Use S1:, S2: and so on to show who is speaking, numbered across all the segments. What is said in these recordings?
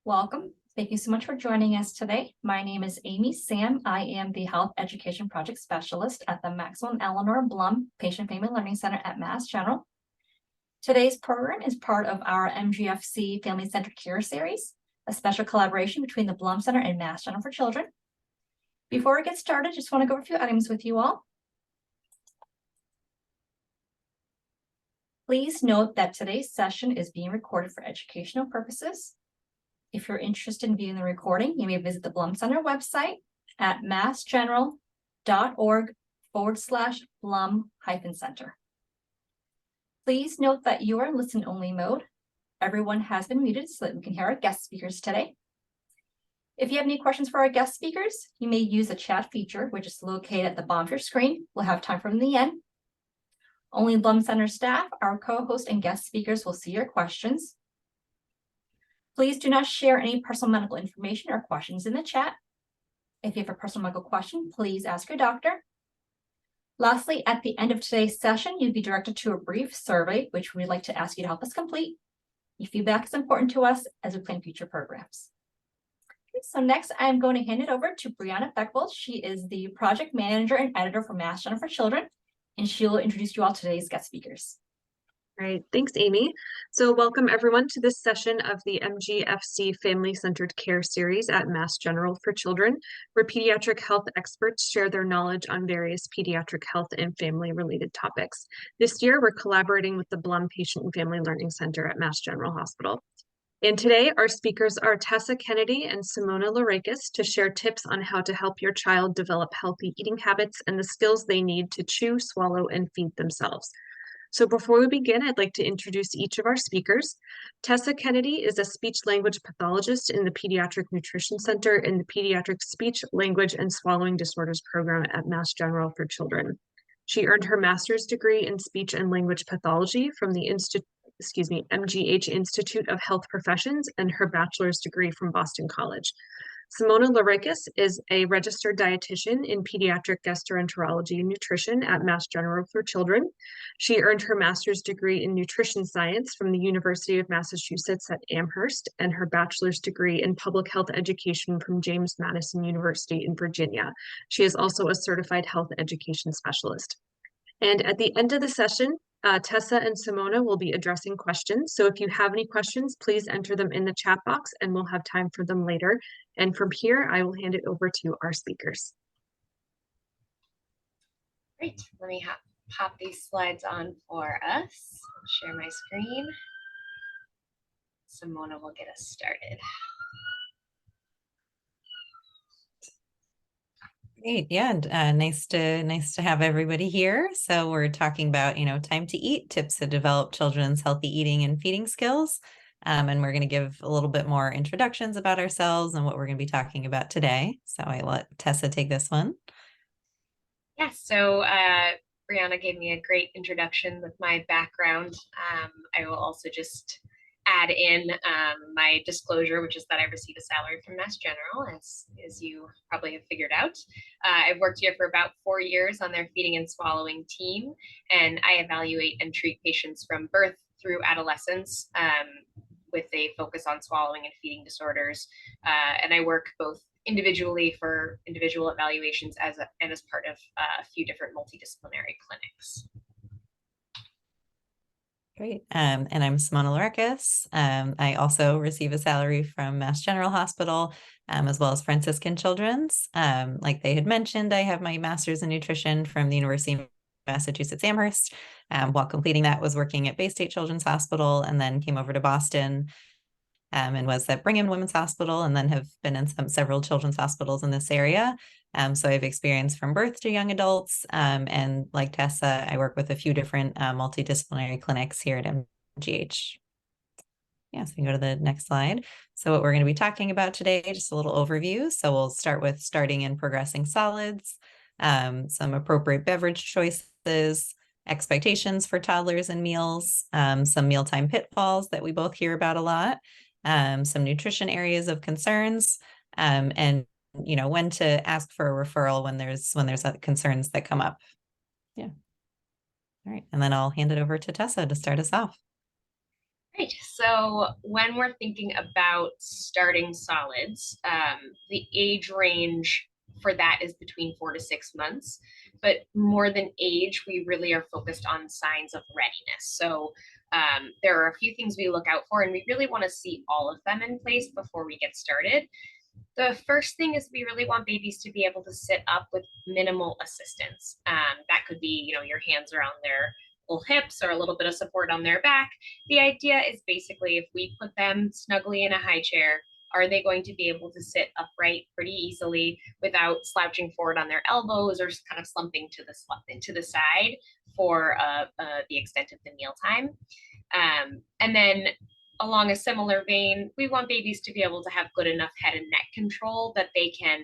S1: Welcome. Thank you so much for joining us today. My name is Amy Sam. I am the Health Education Project Specialist at the Maxwell and Eleanor Blum Patient Family Learning Center at Mass General. Today's program is part of our MGfC Family-Centered Care Series, a special collaboration between the Blum Center and Mass General for Children. Before we get started, just want to go over a few items with you all. Please note that today's session is being recorded for educational purposes. If you're interested in viewing the recording, you may visit the Blum Center website at massgeneral.org/Blum-Center. Please note that you are in listen-only mode. Everyone has been muted so that we can hear our guest speakers today. If you have any questions for our guest speakers, you may use the chat feature, which is located at the bottom of your screen. We'll have time for them in the end. Only Blum Center staff, our co-host, and guest speakers will see your questions. Please do not share any personal medical information or questions in the chat. If you have a personal medical question, please ask your doctor. Lastly, at the end of today's session, you'll be directed to a brief survey, which we'd like to ask you to help us complete. Your feedback is important to us as we plan future programs. Okay, so next, I'm going to hand it over to Brianna Beckwold. She is the project manager and editor for Mass General for Children, and she'll introduce you all to today's guest speakers.
S2: Great, thanks, Amy. So welcome everyone to this session of the MGfC Family-Centered Care Series at Mass General for Children, where pediatric health experts share their knowledge on various pediatric health and family-related topics. This year, we're collaborating with the Blum Patient and Family Learning Center at Mass General Hospital. And today, our speakers are Tessa Kennedy and Simona Lourekas to share tips on how to help your child develop healthy eating habits and the skills they need to chew, swallow, and feed themselves. So before we begin, I'd like to introduce each of our speakers. Tessa Kennedy is a speech-language pathologist in the Pediatric Nutrition Center in the Pediatric Speech, Language, and Swallowing Disorders program at Mass General for Children. She earned her master's degree in speech and language pathology from the MGH Institute of Health Professions and her bachelor's degree from Boston College. Simona Lourekas is a registered dietitian in Pediatric Gastroenterology and Nutrition at Mass General for Children. She earned her master's degree in nutrition science from the University of Massachusetts at Amherst and her bachelor's degree in public health education from James Madison University in Virginia. She is also a certified health education specialist. And at the end of the session, Tessa and Simona will be addressing questions. So if you have any questions, please enter them in the chat box and we'll have time for them later. And from here, I will hand it over to our speakers.
S3: Great, let me pop these slides on for us. I'll share my screen. Simona will get us started.
S4: Great, yeah, and nice to have everybody here. So we're talking about, time to eat, tips to develop children's healthy eating and feeding skills. And we're going to give a little bit more introductions about ourselves and what we're going to be talking about today. So I let Tessa take this one.
S3: Yeah, so Brianna gave me a great introduction with my background. I will also just add in my disclosure, which is that I receive a salary from Mass General, as you probably have figured out. I've worked here for about 4 years on their feeding and swallowing team, and I evaluate and treat patients from birth through adolescence with a focus on swallowing and feeding disorders. And I work both individually for individual evaluations and as part of a few different multidisciplinary clinics.
S4: Great. And I'm Simona Lourekas. I also receive a salary from Mass General Hospital, as well as Franciscan Children's. Like they had mentioned, I have my master's in nutrition from the University of Massachusetts Amherst. While completing that, was working at Bay State Children's Hospital, and then came over to Boston and was at Brigham Women's Hospital, and then have been in several children's hospitals in this area. So I have experience from birth to young adults. And like Tessa, I work with a few different multidisciplinary clinics here at MGH. Yeah, so we can go to the next slide. So what we're going to be talking about today, just a little overview. So we'll start with starting and progressing solids, some appropriate beverage choices, expectations for toddlers and meals, some mealtime pitfalls that we both hear about a lot, some nutrition areas of concerns, and when to ask for a referral when there's concerns that come up. Yeah. All right, and then I'll hand it over to Tessa to start us off.
S3: Right. So when we're thinking about starting solids, the age range for that is between 4 to 6 months. But more than age, we really are focused on signs of readiness. So there are a few things we look out for, and we really want to see all of them in place before we get started. The first thing is we really want babies to be able to sit up with minimal assistance. That could be, your hands around their little hips or a little bit of support on their back. The idea is basically if we put them snugly in a high chair, are they going to be able to sit upright pretty easily without slouching forward on their elbows or kind of slumping to the side for the extent of the mealtime? And then along a similar vein, we want babies to be able to have good enough head and neck control that they can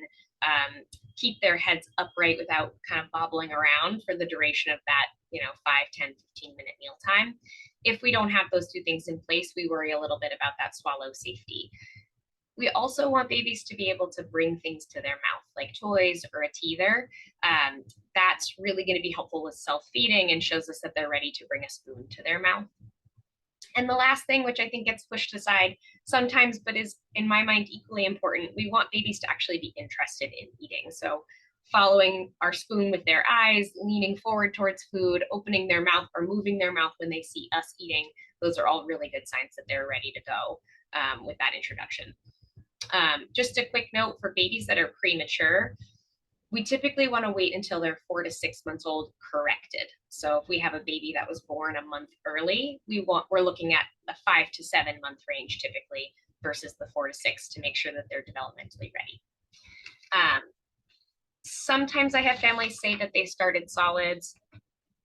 S3: keep their heads upright without kind of bobbling around for the duration of that, 5, 10, 15-minute mealtime. If we don't have those two things in place, we worry a little bit about that swallow safety. We also want babies to be able to bring things to their mouth, like toys or a teether. That's really going to be helpful with self-feeding and shows us that they're ready to bring a spoon to their mouth. And the last thing, which I think gets pushed aside sometimes, but is in my mind equally important, we want babies to actually be interested in eating. So following our spoon with their eyes, leaning forward towards food, opening their mouth or moving their mouth when they see us eating, those are all really good signs that they're ready to go with that introduction. Just a quick note for babies that are premature, we typically want to wait until they're 4 to 6 months old corrected. So if we have a baby that was born a month early, we're looking at the 5 to 7 month range typically versus the 4 to 6 to make sure that they're developmentally ready. Sometimes I have families say that they started solids,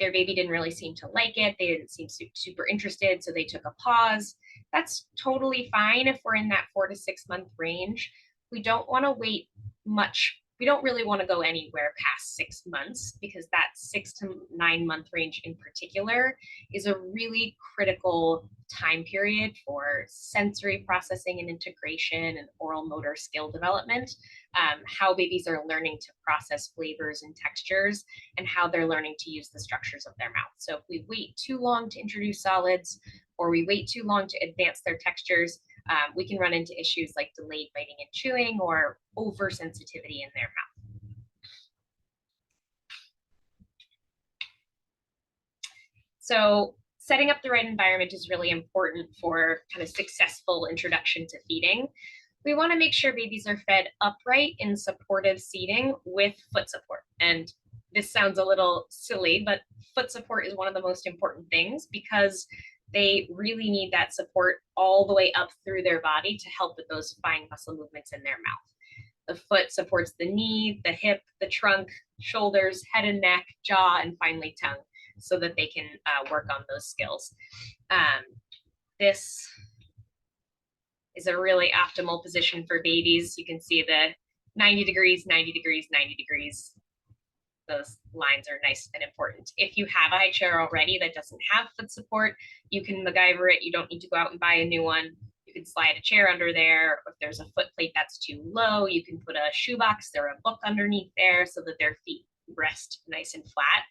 S3: their baby didn't really seem to like it, they didn't seem super interested, so they took a pause. That's totally fine if we're in that 4 to 6 month range. We don't want to wait much. We don't really want to go anywhere past 6 months because that 6 to 9 month range in particular is a really critical time period for sensory processing and integration and oral motor skill development, how babies are learning to process flavors and textures, and how they're learning to use the structures of their mouth. So if we wait too long to introduce solids or we wait too long to advance their textures, we can run into issues like delayed biting and chewing or oversensitivity in their mouth. So setting up the right environment is really important for kind of successful introduction to feeding. We want to make sure babies are fed upright in supportive seating with foot support. And this sounds a little silly, but foot support is one of the most important things because they really need that support all the way up through their body to help with those fine muscle movements in their mouth. The foot supports the knee, the hip, the trunk, shoulders, head and neck, jaw, and finally tongue, so that they can work on those skills. This is a really optimal position for babies. You can see the 90 degrees, 90 degrees, 90 degrees. Those lines are nice and important. If you have a high chair already that doesn't have foot support, you can MacGyver it. You don't need to go out and buy a new one. You can slide a chair under there. If there's a foot plate that's too low, you can put a shoebox or a book underneath there so that their feet rest nice and flat.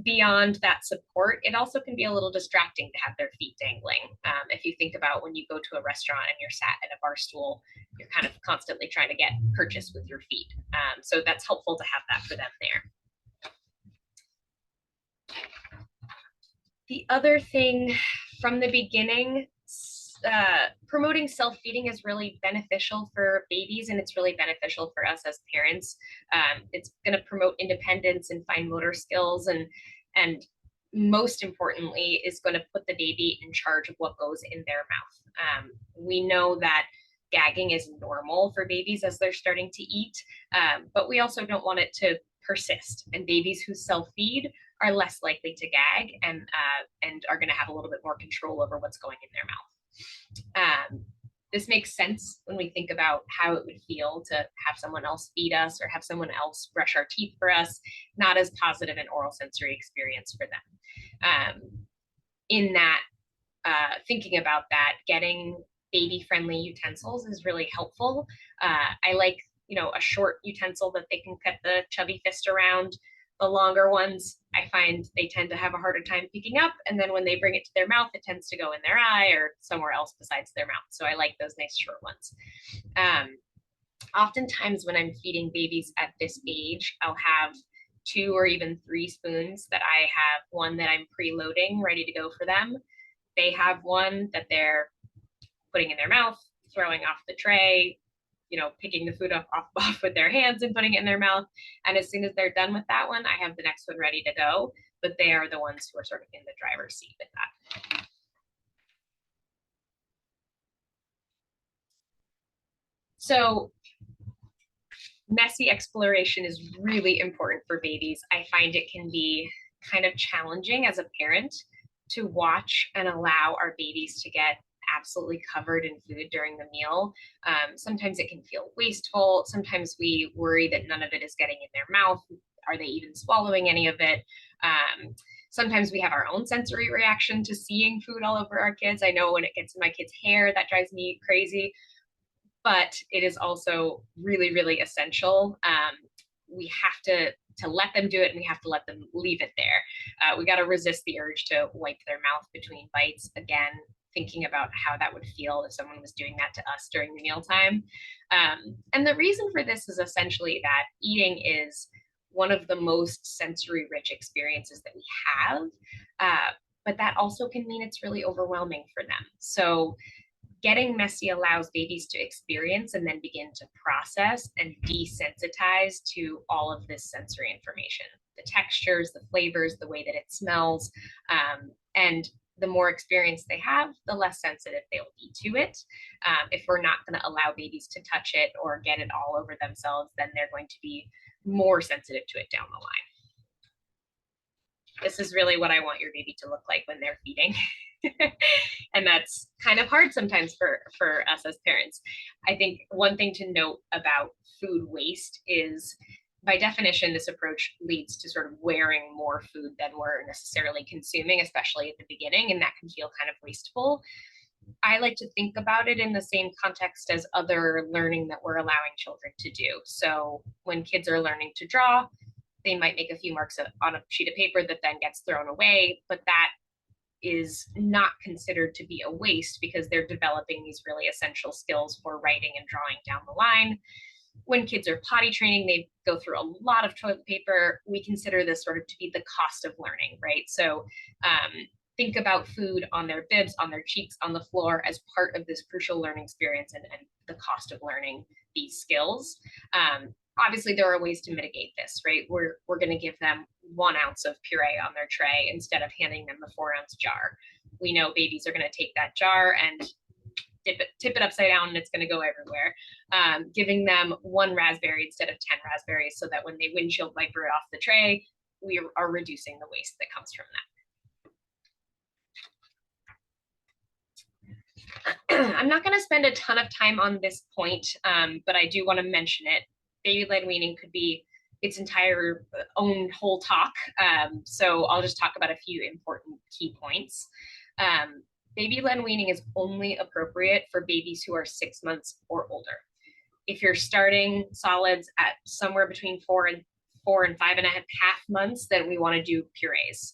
S3: Beyond that support, it also can be a little distracting to have their feet dangling. If you think about when you go to a restaurant and you're sat at a bar stool, you're kind of constantly trying to get purchase with your feet. So that's helpful to have that for them there. The other thing from the beginning, promoting self-feeding is really beneficial for babies, and it's really beneficial for us as parents. It's going to promote independence and fine motor skills, and most importantly is going to put the baby in charge of what goes in their mouth. We know that gagging is normal for babies as they're starting to eat, but we also don't want it to persist, and babies who self-feed are less likely to gag and are going to have a little bit more control over what's going in their mouth. This makes sense when we think about how it would feel to have someone else feed us or have someone else brush our teeth for us, not as positive an oral sensory experience for them. In that, thinking about that, getting baby-friendly utensils is really helpful. I like, a short utensil that they can cut the chubby fist around. The longer ones, I find they tend to have a harder time picking up. And then when they bring it to their mouth, it tends to go in their eye or somewhere else besides their mouth. So I like those nice short ones. Oftentimes when I'm feeding babies at this age, I'll have 2 or even 3 spoons that I have, one that I'm preloading ready to go for them. They have one that they're putting in their mouth, throwing off the tray, picking the food off with their hands and putting it in their mouth. And as soon as they're done with that one, I have the next one ready to go. But they are the ones who are sort of in the driver's seat with that. So messy exploration is really important for babies. I find it can be kind of challenging as a parent to watch and allow our babies to get absolutely covered in food during the meal. Sometimes it can feel wasteful. Sometimes we worry that none of it is getting in their mouth. Are they even swallowing any of it? Sometimes we have our own sensory reaction to seeing food all over our kids. I know when it gets in my kids' hair, that drives me crazy. But it is also really, really essential. We have to let them do it, and we have to let them leave it there. We got to resist the urge to wipe their mouth between bites. Again, thinking about how that would feel if someone was doing that to us during the mealtime. And the reason for this is essentially that eating is one of the most sensory rich experiences that we have, but that also can mean it's really overwhelming for them. So getting messy allows babies to experience and then begin to process and desensitize to all of this sensory information, the textures, the flavors, the way that it smells. And the more experience they have, the less sensitive they'll be to it. If we're not going to allow babies to touch it or get it all over themselves, then they're going to be more sensitive to it down the line. This is really what I want your baby to look like when they're feeding. And that's kind of hard sometimes for us as parents. I think one thing to note about food waste is, by definition, this approach leads to sort of wearing more food than we're necessarily consuming, especially at the beginning, and that can feel kind of wasteful. I like to think about it in the same context as other learning that we're allowing children to do. So when kids are learning to draw, they might make a few marks on a sheet of paper that then gets thrown away, but that is not considered to be a waste because they're developing these really essential skills for writing and drawing down the line. When kids are potty training, they go through a lot of toilet paper. We consider this sort of to be the cost of learning, right? So think about food on their bibs, on their cheeks, on the floor as part of this crucial learning experience and the cost of learning these skills. Obviously, there are ways to mitigate this, right? We're going to give them 1 ounce of puree on their tray instead of handing them the 4-ounce jar. We know babies are going to take that jar and tip it upside down, and it's going to go everywhere. Giving them 1 raspberry instead of 10 raspberries so that when they windshield wiper it off the tray, we are reducing the waste that comes from that. I'm not going to spend a ton of time on this point, but I do want to mention it. Baby-led weaning could be its entire own whole talk. So I'll just talk about a few important key points. Baby-led weaning is only appropriate for babies who are 6 months or older. If you're starting solids at somewhere between 4 and 5.5 months, then we want to do purees.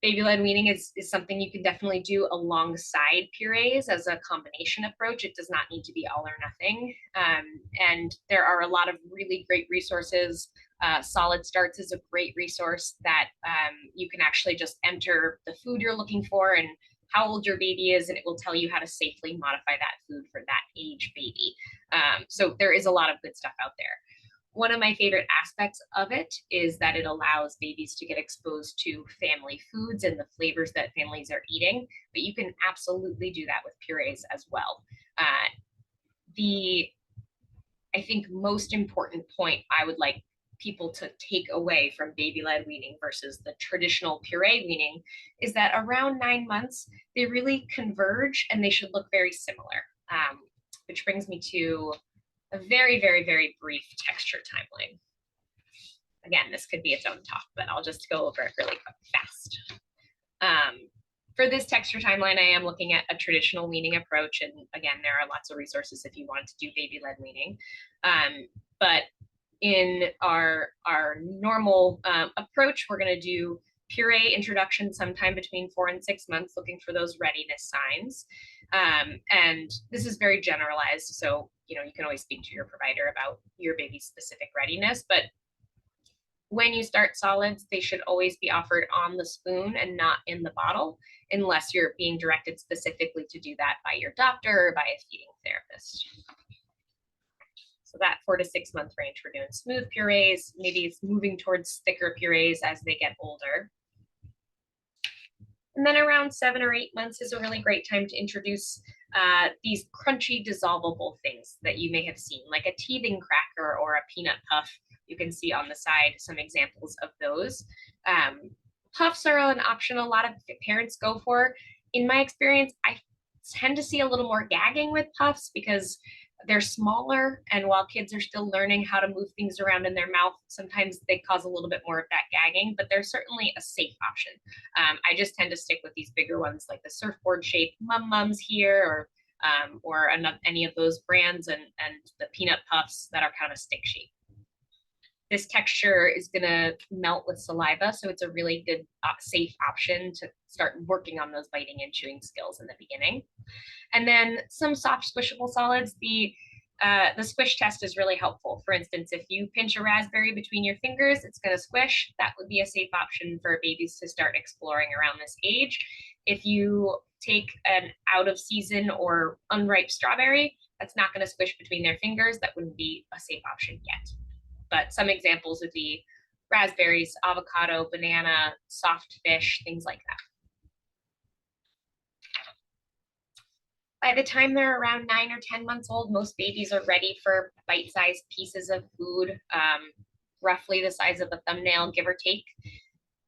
S3: Baby-led weaning is something you can definitely do alongside purees as a combination approach. It does not need to be all or nothing. And there are a lot of really great resources. Solid Starts is a great resource that you can actually just enter the food you're looking for and how old your baby is, and it will tell you how to safely modify that food for that age baby. So there is a lot of good stuff out there. One of my favorite aspects of it is that it allows babies to get exposed to family foods and the flavors that families are eating, but you can absolutely do that with purees as well. I think most important point I would like people to take away from baby-led weaning versus the traditional puree weaning is that around 9 months, they really converge and they should look very similar, which brings me to a very, very, very brief texture timeline. Again, this could be its own talk, but I'll just go over it really fast. For this texture timeline, I am looking at a traditional weaning approach. And again, there are lots of resources if you wanted to do baby-led weaning. But in our normal approach, we're going to do puree introduction sometime between 4 and 6 months, looking for those readiness signs. And this is very generalized, so you can always speak to your provider about your baby's specific readiness. But when you start solids, they should always be offered on the spoon and not in the bottle, unless you're being directed specifically to do that by your doctor or by a feeding therapist. So that 4 to 6 month range, we're doing smooth purees. Maybe it's moving towards thicker purees as they get older. And then around 7 or 8 months is a really great time to introduce these crunchy dissolvable things that you may have seen, like a teething cracker or a peanut puff. You can see on the side some examples of those. Puffs are an option a lot of parents go for. In my experience, I tend to see a little more gagging with puffs because they're smaller, and while kids are still learning how to move things around in their mouth, sometimes they cause a little bit more of that gagging, but they're certainly a safe option. I just tend to stick with these bigger ones like the surfboard shaped Mums here, or any of those brands, and the peanut puffs that are kind of a stick shape. This texture is going to melt with saliva, so it's a really good, safe option to start working on those biting and chewing skills in the beginning. And then some soft squishable solids. The squish test is really helpful. For instance, if you pinch a raspberry between your fingers, it's going to squish. That would be a safe option for babies to start exploring around this age. If you take an out of season or unripe strawberry, that's not going to squish between their fingers. That wouldn't be a safe option yet. But some examples would be raspberries, avocado, banana, soft fish, things like that. By the time they're around 9 or 10 months old, most babies are ready for bite-sized pieces of food, roughly the size of a thumbnail, give or take.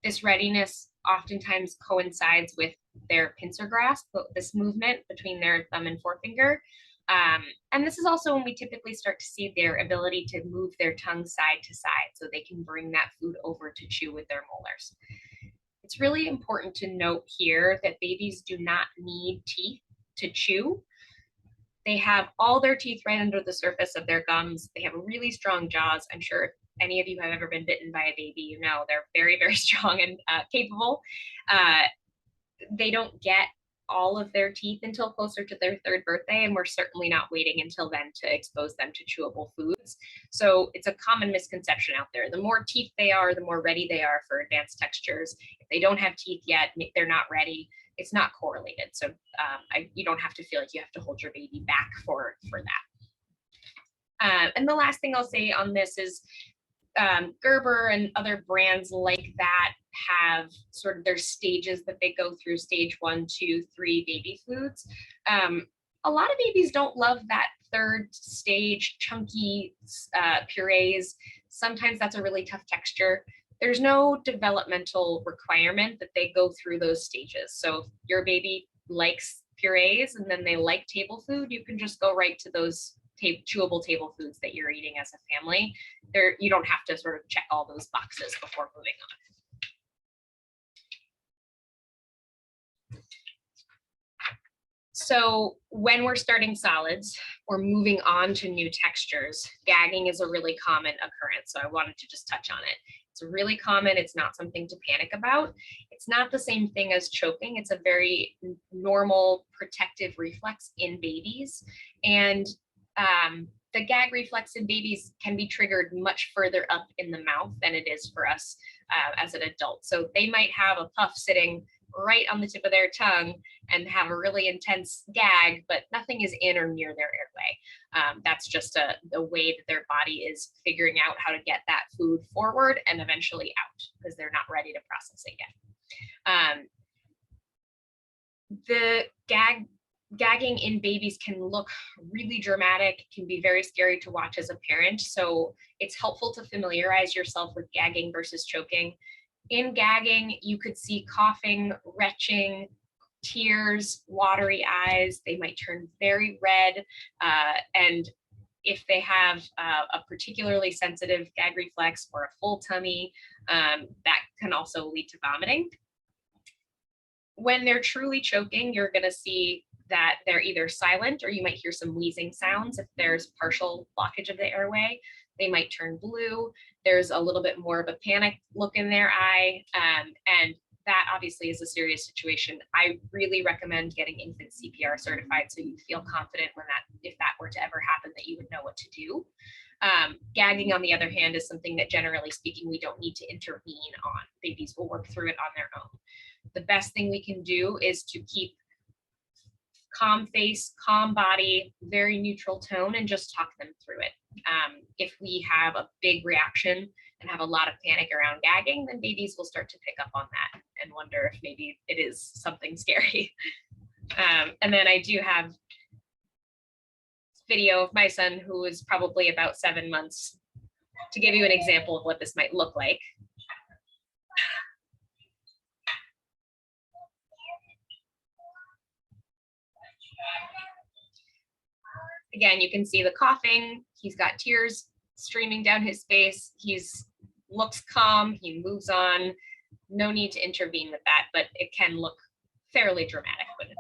S3: This readiness oftentimes coincides with their pincer grasp, this movement between their thumb and forefinger. And this is also when we typically start to see their ability to move their tongue side to side so they can bring that food over to chew with their molars. It's really important to note here that babies do not need teeth to chew. They have all their teeth right under the surface of their gums. They have really strong jaws. I'm sure if any of you have ever been bitten by a baby, you know they're very, very strong and capable. They don't get all of their teeth until closer to their 3rd birthday, and we're certainly not waiting until then to expose them to chewable foods. So it's a common misconception out there. The more teeth they are, the more ready they are for advanced textures. If they don't have teeth yet, they're not ready. It's not correlated. So you don't have to feel like you have to hold your baby back for that. And the last thing I'll say on this is Gerber and other brands like that have sort of their stages that they go through, stage 1, 2, 3 baby foods. A lot of babies don't love that 3rd stage chunky purees. Sometimes that's a really tough texture. There's no developmental requirement that they go through those stages. So if your baby likes purees and then they like table food, you can just go right to those chewable table foods that you're eating as a family. You don't have to sort of check all those boxes before moving on. So when we're starting solids or moving on to new textures, gagging is a really common occurrence. So I wanted to just touch on it. It's really common. It's not something to panic about. It's not the same thing as choking. It's a very normal protective reflex in babies. And the gag reflex in babies can be triggered much further up in the mouth than it is for us as an adult. So they might have a puff sitting right on the tip of their tongue and have a really intense gag, but nothing is in or near their airway. That's just the way that their body is figuring out how to get that food forward and eventually out because they're not ready to process it yet. The gagging in babies can look really dramatic, can be very scary to watch as a parent. So it's helpful to familiarize yourself with gagging versus choking. In gagging, you could see coughing, retching, tears, watery eyes. They might turn very red. And if they have a particularly sensitive gag reflex or a full tummy, that can also lead to vomiting. When they're truly choking, you're going to see that they're either silent or you might hear some wheezing sounds if there's partial blockage of the airway. They might turn blue. There's a little bit more of a panic look in their eye. And that obviously is a serious situation. I really recommend getting infant CPR certified so you feel confident when if that were to ever happen, that you would know what to do. Gagging, on the other hand, is something that generally speaking, we don't need to intervene on. Babies will work through it on their own. The best thing we can do is to keep calm face, calm body, very neutral tone, and just talk them through it. If we have a big reaction and have a lot of panic around gagging, then babies will start to pick up on that and wonder if maybe it is something scary. And then I do have video of my son, who is probably about 7 months, to give you an example of what this might look like. Again, you can see the coughing. He's got tears streaming down his face. Looks calm. He moves on. No need to intervene with that, but it can look fairly dramatic when it's.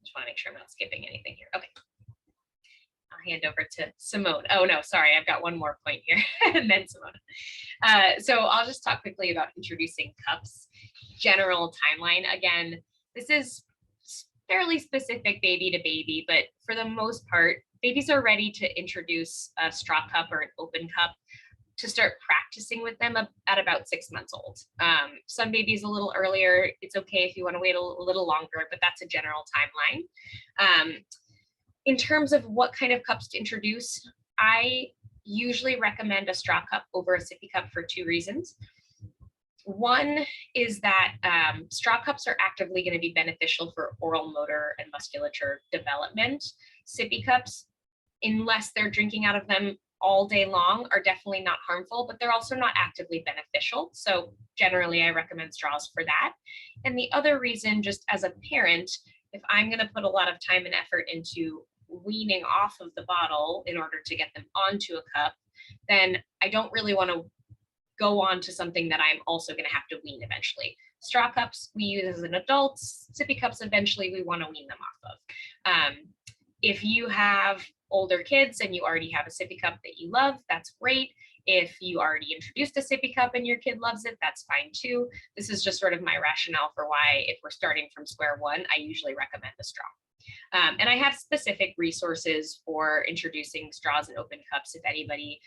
S3: Just want to make sure I'm not skipping anything here. Okay. I'll hand over to Simone. Oh no, sorry, I've got one more point here, and then Simona. So I'll just talk quickly about introducing cups. General timeline. Again, this is fairly specific baby to baby, but for the most part, babies are ready to introduce a straw cup or an open cup to start practicing with them at about 6 months old. Some babies a little earlier. It's okay if you want to wait a little longer, but that's a general timeline. In terms of what kind of cups to introduce, I usually recommend a straw cup over a sippy cup for 2 reasons. One is that straw cups are actively going to be beneficial for oral motor and musculature development. Sippy cups, unless they're drinking out of them all day long, are definitely not harmful, but they're also not actively beneficial. So generally I recommend straws for that. And the other reason, just as a parent, if I'm going to put a lot of time and effort into weaning off of the bottle in order to get them onto a cup, then I don't really want to go on to something that I'm also going to have to wean eventually. Straw cups we use as an adult. Sippy cups eventually we want to wean them off of. If you have older kids and you already have a sippy cup that you love, that's great. If you already introduced a sippy cup and your kid loves it, that's fine too. This is just sort of my rationale for why, if we're starting from square one, I usually recommend a straw. And I have specific resources for introducing straws and open cups. If anybody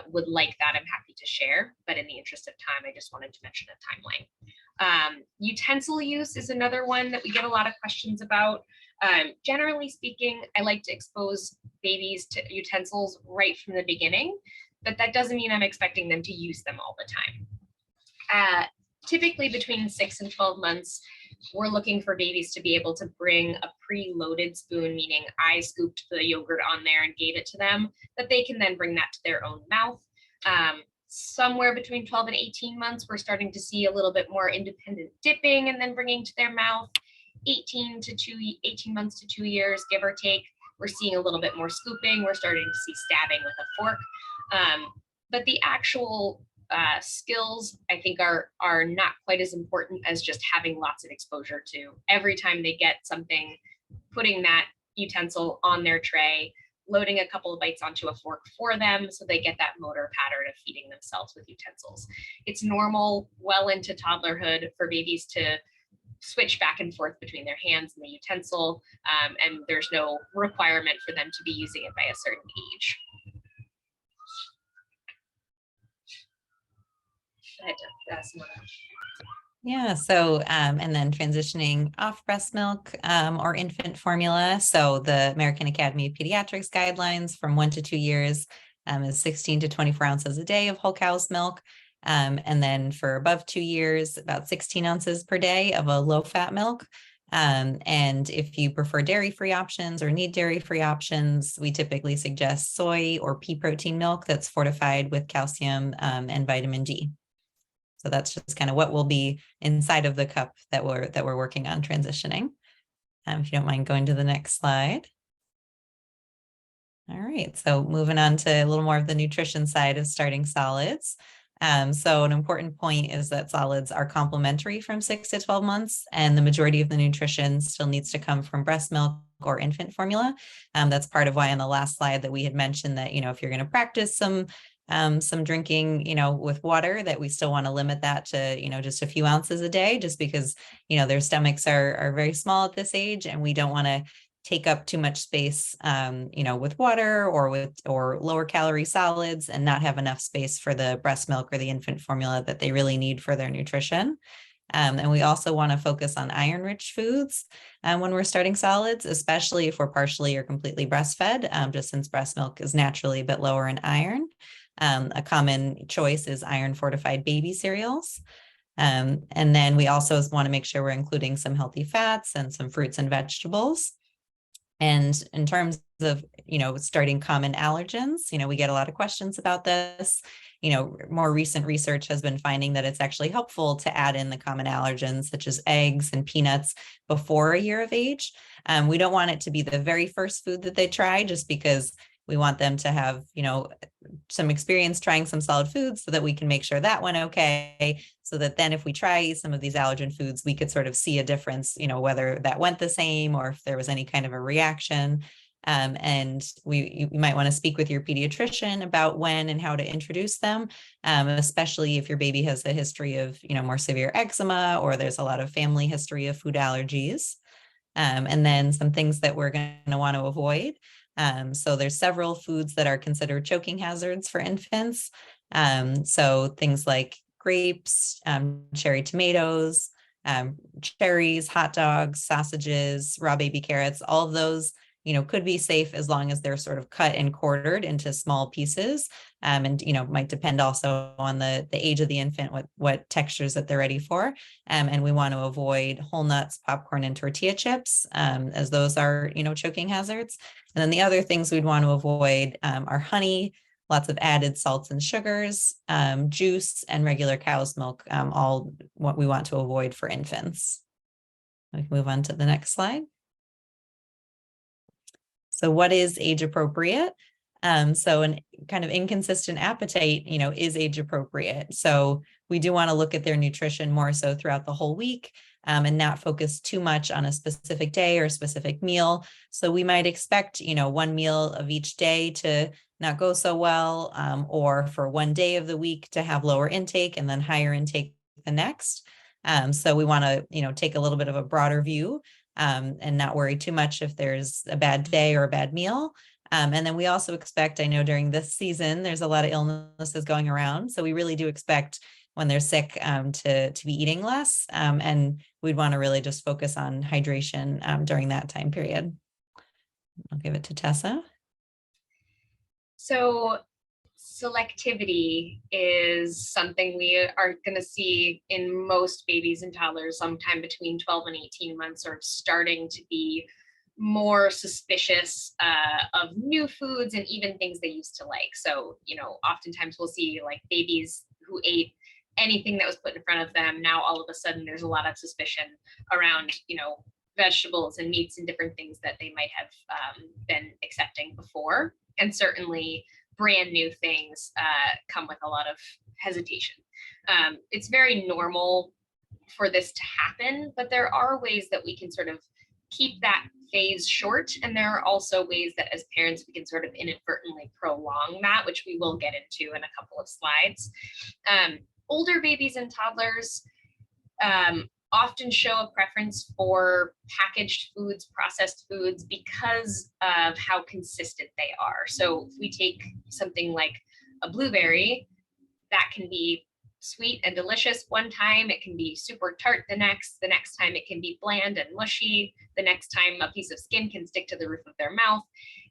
S3: would like that, I'm happy to share. But in the interest of time, I just wanted to mention a timeline. Utensil use is another one that we get a lot of questions about. Generally speaking, I like to expose babies to utensils right from the beginning, but that doesn't mean I'm expecting them to use them all the time. Typically between 6 and 12 months, we're looking for babies to be able to bring a pre-loaded spoon, meaning I scooped the yogurt on there and gave it to them, that they can then bring that to their own mouth. Somewhere between 12 and 18 months, we're starting to see a little bit more independent dipping and then bringing to their mouth. 18 months to 2 years, give or take, we're seeing a little bit more scooping. We're starting to see stabbing with a fork. But the actual skills, I think, are not quite as important as just having lots of exposure to every time they get something, putting that utensil on their tray, loading a couple of bites onto a fork for them so they get that motor pattern of feeding themselves with utensils. It's normal well into toddlerhood for babies to switch back and forth between their hands and the utensil, and there's no requirement for them to be using it by a certain age.
S4: Yeah, so and then transitioning off breast milk or infant formula. So the American Academy of Pediatrics guidelines from 1 to 2 years is 16 to 24 ounces a day of whole cow's milk. And then for above 2 years, about 16 ounces per day of a low-fat milk. And if you prefer dairy-free options or need dairy-free options, we typically suggest soy or pea protein milk that's fortified with calcium and vitamin D. So that's just kind of what will be inside of the cup that we're working on transitioning. If you don't mind going to the next slide. All right, so moving on to a little more of the nutrition side of starting solids. So an important point is that solids are complementary from 6 to 12 months, and the majority of the nutrition still needs to come from breast milk or infant formula. That's part of why on the last slide that we had mentioned that, if you're going to practice some drinking, with water, that we still want to limit that to, just a few ounces a day, just because, their stomachs are very small at this age, and we don't want to take up too much space, with water or lower calorie solids, and not have enough space for the breast milk or the infant formula that they really need for their nutrition. And we also want to focus on iron-rich foods when we're starting solids, especially if we're partially or completely breastfed, just since breast milk is naturally a bit lower in iron. A common choice is iron-fortified baby cereals. And then we also want to make sure we're including some healthy fats and some fruits and vegetables. And in terms of, starting common allergens, we get a lot of questions about this. More recent research has been finding that it's actually helpful to add in the common allergens, such as eggs and peanuts, before a year of age. We don't want it to be the very first food that they try, just because we want them to have, some experience trying some solid foods so that we can make sure that went okay. So that then if we try some of these allergen foods, we could sort of see a difference, whether that went the same or if there was any kind of a reaction. And you might want to speak with your pediatrician about when and how to introduce them, especially if your baby has a history of, more severe eczema, or there's a lot of family history of food allergies. And then some things that we're going to want to avoid. So there's several foods that are considered choking hazards for infants. So things like grapes, cherry tomatoes, cherries, hot dogs, sausages, raw baby carrots, all of those, could be safe as long as they're sort of cut and quartered into small pieces. And, might depend also on the age of the infant, what textures that they're ready for. And we want to avoid whole nuts, popcorn, and tortilla chips, as those are, choking hazards. And then the other things we'd want to avoid are honey, lots of added salts and sugars, juice, and regular cow's milk, all what we want to avoid for infants. We can move on to the next slide. So what is age appropriate? So an kind of inconsistent appetite, is age appropriate. So we do want to look at their nutrition more so throughout the whole week, and not focus too much on a specific day or a specific meal. So we might expect, one meal of each day to not go so well, or for one day of the week to have lower intake and then higher intake the next. So we want to, take a little bit of a broader view, and not worry too much if there's a bad day or a bad meal. And then we also expect, I know during this season, there's a lot of illnesses going around. So we really do expect when they're sick to be eating less. And we'd want to really just focus on hydration during that time period. I'll give it to Tessa.
S3: So selectivity is something we are going to see in most babies and toddlers sometime between 12 and 18 months, or starting to be more suspicious of new foods and even things they used to like. So, oftentimes we'll see like babies who ate anything that was put in front of them. Now, all of a sudden, there's a lot of suspicion around, vegetables and meats and different things that they might have been accepting before. And certainly brand new things come with a lot of hesitation. It's very normal for this to happen, but there are ways that we can sort of keep that phase short. And there are also ways that as parents, we can sort of inadvertently prolong that, which we will get into in a couple of slides. Older babies and toddlers often show a preference for packaged foods, processed foods, because of how consistent they are. So if we take something like a blueberry, that can be sweet and delicious one time, it can be super tart the next time it can be bland and mushy, the next time a piece of skin can stick to the roof of their mouth.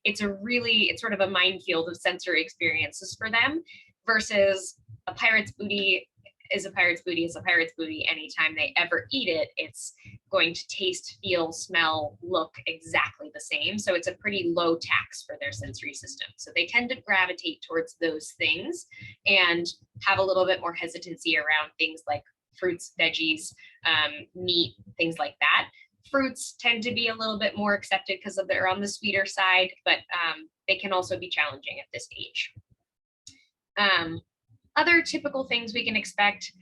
S3: It's sort of a minefield of sensory experiences for them, versus a pirate's booty is a pirate's booty is a pirate's booty. Anytime they ever eat it, it's going to taste, feel, smell, look exactly the same. So it's a pretty low tax for their sensory system. So they tend to gravitate towards those things and have a little bit more hesitancy around things like fruits, veggies, meat, things like that. Fruits tend to be a little bit more accepted because they're on the sweeter side, but they can also be challenging at this age. Other typical things we can expect: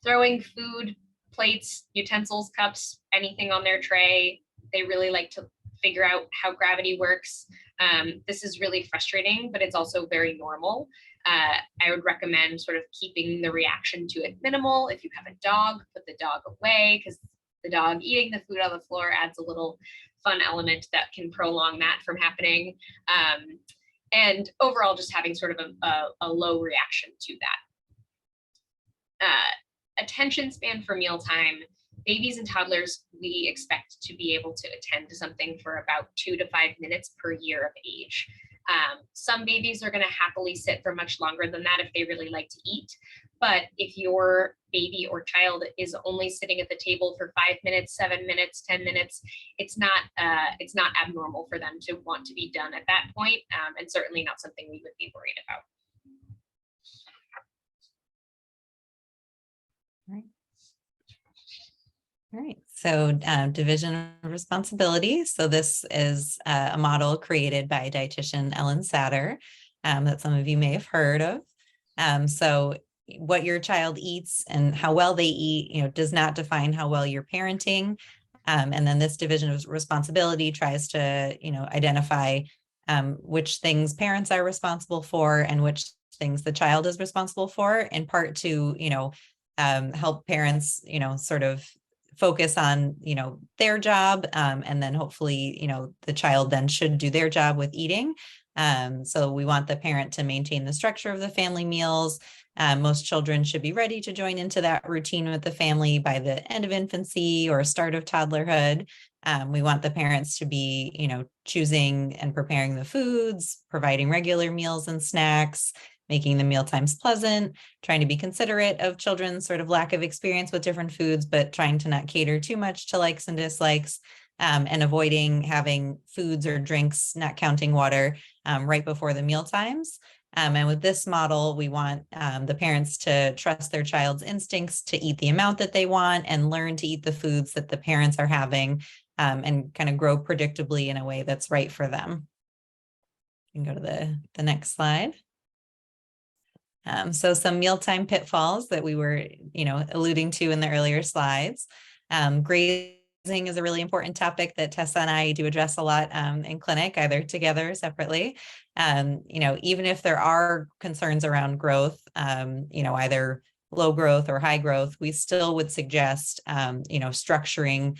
S3: throwing food, plates, utensils, cups, anything on their tray. They really like to figure out how gravity works. This is really frustrating, but it's also very normal. I would recommend sort of keeping the reaction to it minimal. If you have a dog, put the dog away, because the dog eating the food on the floor adds a little fun element that can prolong that from happening. And overall, just having sort of a low reaction to that. Attention span for mealtime. Babies and toddlers, we expect to be able to attend to something for about 2 to 5 minutes per year of age. Some babies are going to happily sit for much longer than that if they really like to eat. But if your baby or child is only sitting at the table for 5 minutes, 7 minutes, 10 minutes, it's not abnormal for them to want to be done at that point, and certainly not something we would be worried about.
S4: All right, so division of responsibility. So this is a model created by dietitian Ellen Satter that some of you may have heard of. So what your child eats and how well they eat, does not define how well you're parenting. And then this division of responsibility tries to, identify which things parents are responsible for and which things the child is responsible for, in part to, help parents, sort of focus on, their job. And then hopefully, the child then should do their job with eating. So we want the parent to maintain the structure of the family meals. Most children should be ready to join into that routine with the family by the end of infancy or start of toddlerhood. We want the parents to be, choosing and preparing the foods, providing regular meals and snacks, making the meal times pleasant, trying to be considerate of children's sort of lack of experience with different foods, but trying to not cater too much to likes and dislikes, and avoiding having foods or drinks, not counting water, right before the meal times. And with this model, we want the parents to trust their child's instincts to eat the amount that they want and learn to eat the foods that the parents are having, and kind of grow predictably in a way that's right for them. You can go to the next slide. So some mealtime pitfalls that we were, alluding to in the earlier slides. Grazing is a really important topic that Tessa and I do address a lot in clinic, either together or separately. Even if there are concerns around growth, either low growth or high growth, we still would suggest, structuring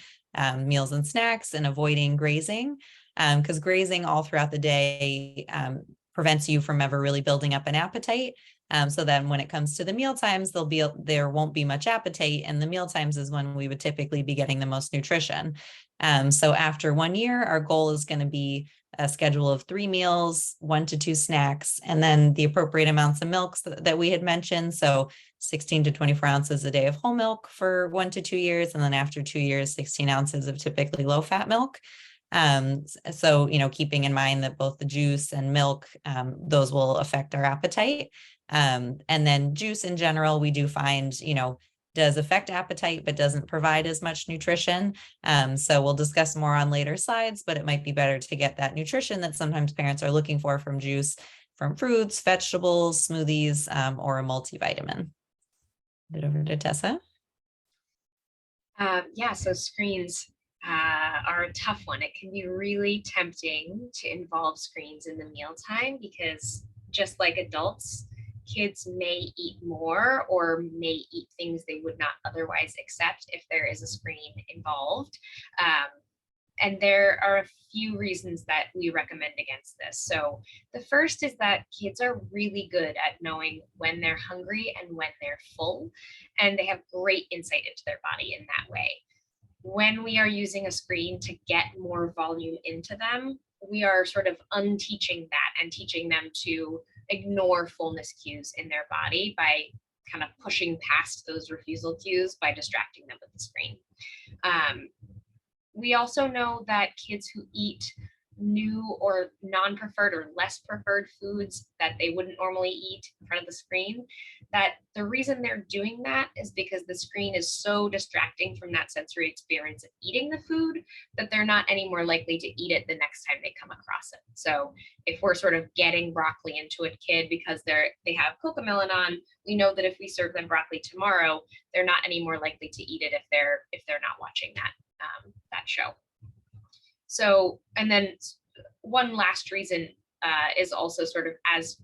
S4: meals and snacks and avoiding grazing, because grazing all throughout the day prevents you from ever really building up an appetite. So then when it comes to the meal times, there won't be much appetite, and the meal times is when we would typically be getting the most nutrition. So after 1 year, our goal is going to be a schedule of 3 meals, 1 to 2 snacks, and then the appropriate amounts of milks that we had mentioned. So 16 to 24 ounces a day of whole milk for 1 to 2 years. And then after 2 years, 16 ounces of typically low fat milk. So, keeping in mind that both the juice and milk, those will affect our appetite. And then juice in general, we do find, does affect appetite, but doesn't provide as much nutrition. So we'll discuss more on later slides, but it might be better to get that nutrition that sometimes parents are looking for from juice, from fruits, vegetables, smoothies, or a multivitamin. Get over to Tessa.
S3: So screens are a tough one. It can be really tempting to involve screens in the mealtime because, just like adults, kids may eat more or may eat things they would not otherwise accept if there is a screen involved. And there are a few reasons that we recommend against this. So the first is that kids are really good at knowing when they're hungry and when they're full, and they have great insight into their body in that way. When we are using a screen to get more volume into them, we are sort of unteaching that and teaching them to ignore fullness cues in their body by kind of pushing past those refusal cues by distracting them with the screen. We also know that kids who eat new or non-preferred or less preferred foods that they wouldn't normally eat in front of the screen, that the reason they're doing that is because the screen is so distracting from that sensory experience of eating the food that they're not any more likely to eat it the next time they come across it. So if we're sort of getting broccoli into a kid because they have cocomelon on, we know that if we serve them broccoli tomorrow, they're not any more likely to eat it if they're not watching that show. So, and then one last reason is also sort of as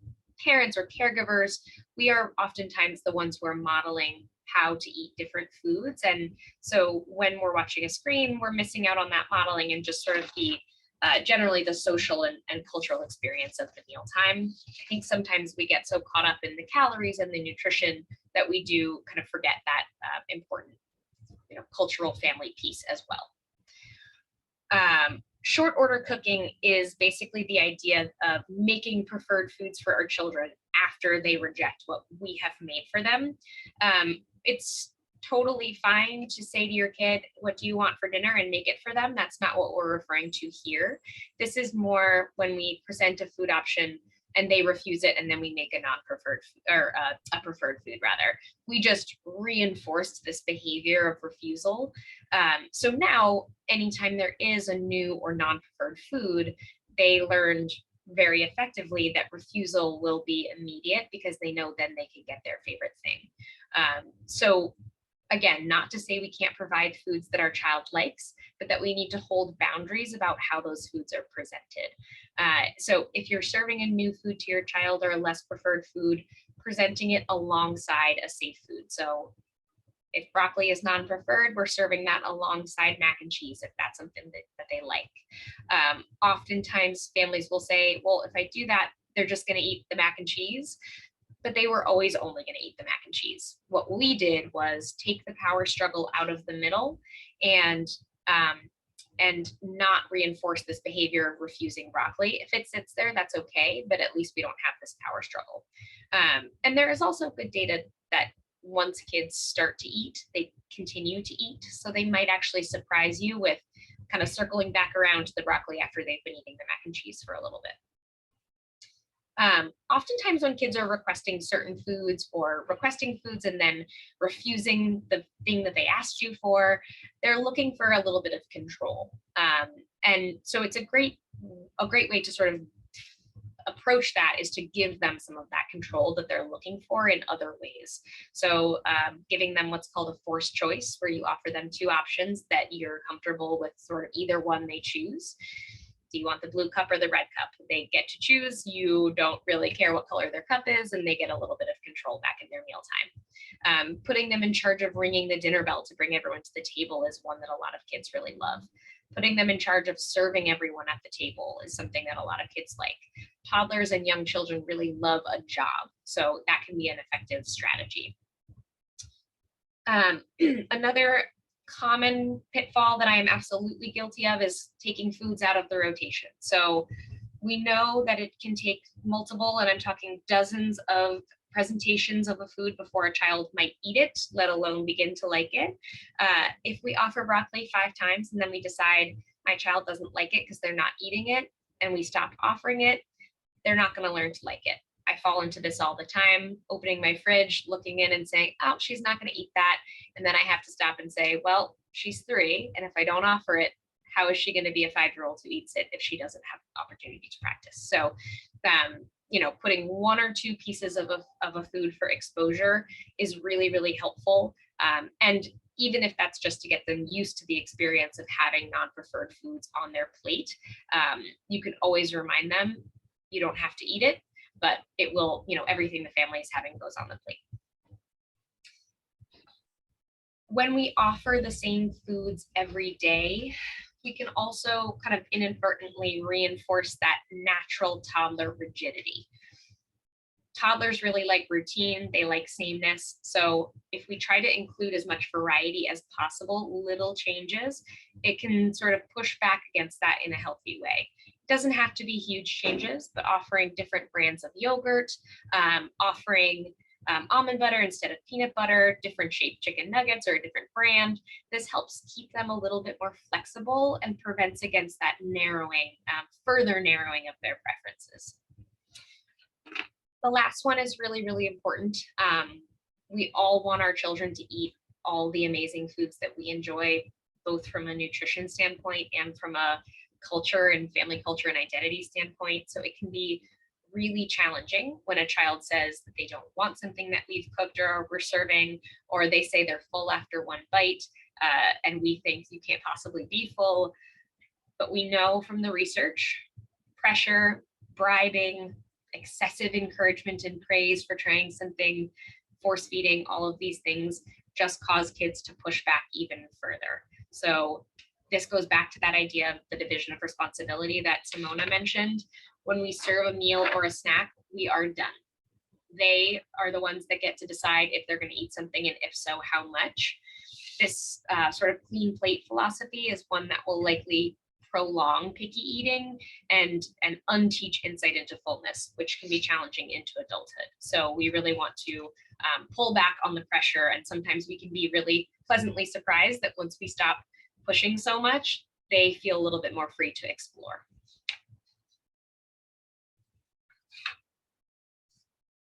S3: parents or caregivers, we are oftentimes the ones who are modeling how to eat different foods. And so when we're watching a screen, we're missing out on that modeling and just sort of the generally the social and cultural experience of the mealtime. I think sometimes we get so caught up in the calories and the nutrition that we do kind of forget that important, cultural family piece as well. Short order cooking is basically the idea of making preferred foods for our children after they reject what we have made for them. It's totally fine to say to your kid, what do you want for dinner, and make it for them. That's not what we're referring to here. This is more when we present a food option and they refuse it, and then we make a non-preferred or a preferred food rather. We just reinforced this behavior of refusal. So now, anytime there is a new or non-preferred food, they learned very effectively that refusal will be immediate because they know then they can get their favorite thing. So again, not to say we can't provide foods that our child likes, but that we need to hold boundaries about how those foods are presented. So if you're serving a new food to your child or a less preferred food, presenting it alongside a safe food. So if broccoli is non-preferred, we're serving that alongside mac and cheese if that's something that they like. Oftentimes families will say, well, if I do that, they're just going to eat the mac and cheese. But they were always only going to eat the mac and cheese. What we did was take the power struggle out of the middle and not reinforce this behavior of refusing broccoli. If it sits there, that's okay, but at least we don't have this power struggle. And there is also good data that once kids start to eat, they continue to eat. So they might actually surprise you with kind of circling back around to the broccoli after they've been eating the mac and cheese for a little bit. Oftentimes when kids are requesting certain foods or requesting foods and then refusing the thing that they asked you for, they're looking for a little bit of control. And so it's a great way to sort of approach that is to give them some of that control that they're looking for in other ways. So giving them what's called a forced choice, where you offer them two options that you're comfortable with sort of either one they choose. Do you want the blue cup or the red cup? They get to choose. You don't really care what color their cup is, and they get a little bit of control back in their mealtime. Putting them in charge of ringing the dinner bell to bring everyone to the table is one that a lot of kids really love. Putting them in charge of serving everyone at the table is something that a lot of kids like. Toddlers and young children really love a job, so that can be an effective strategy. Another common pitfall that I am absolutely guilty of is taking foods out of the rotation. So we know that it can take multiple, and I'm talking dozens of presentations of a food before a child might eat it, let alone begin to like it. If we offer broccoli 5 times and then we decide my child doesn't like it because they're not eating it, and we stop offering it, they're not going to learn to like it. I fall into this all the time, opening my fridge, looking in and saying, oh, she's not going to eat that. And then I have to stop and say, well, she's 3. And if I don't offer it, how is she going to be a 5-year-old who eats it if she doesn't have the opportunity to practice? So, putting 1 or 2 pieces of a food for exposure is really, really helpful. And even if that's just to get them used to the experience of having non-preferred foods on their plate, you can always remind them, you don't have to eat it, but it will, everything the family is having goes on the plate. When we offer the same foods every day, we can also kind of inadvertently reinforce that natural toddler rigidity. Toddlers really like routine, they like sameness. So if we try to include as much variety as possible, little changes, it can sort of push back against that in a healthy way. It doesn't have to be huge changes, but offering different brands of yogurt, offering almond butter instead of peanut butter, different shaped chicken nuggets or a different brand. This helps keep them a little bit more flexible and prevents against that narrowing, further narrowing of their preferences. The last one is really, really important. We all want our children to eat all the amazing foods that we enjoy, both from a nutrition standpoint and from a culture and family culture and identity standpoint. So it can be really challenging when a child says that they don't want something that we've cooked or we're serving, or they say they're full after one bite, and we think you can't possibly be full. But we know from the research, pressure, bribing, excessive encouragement and praise for trying something, force feeding, all of these things just cause kids to push back even further. So this goes back to that idea of the division of responsibility that Simona mentioned. When we serve a meal or a snack, we are done. They are the ones that get to decide if they're going to eat something, and if so, how much. This sort of clean plate philosophy is one that will likely prolong picky eating and unteach insight into fullness, which can be challenging into adulthood. So we really want to pull back on the pressure, and sometimes we can be really pleasantly surprised that once we stop pushing so much, they feel a little bit more free to explore.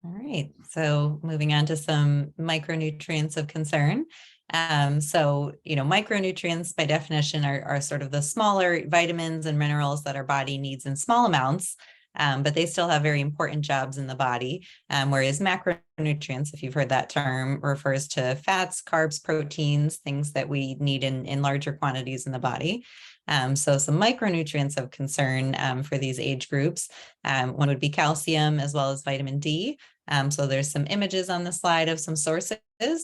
S4: All right, so moving on to some micronutrients of concern. So, micronutrients by definition are sort of the smaller vitamins and minerals that our body needs in small amounts, but they still have very important jobs in the body. Whereas macronutrients, if you've heard that term, refers to fats, carbs, proteins, things that we need in larger quantities in the body. So some micronutrients of concern for these age groups, one would be calcium as well as vitamin D. So there's some images on the slide of some sources,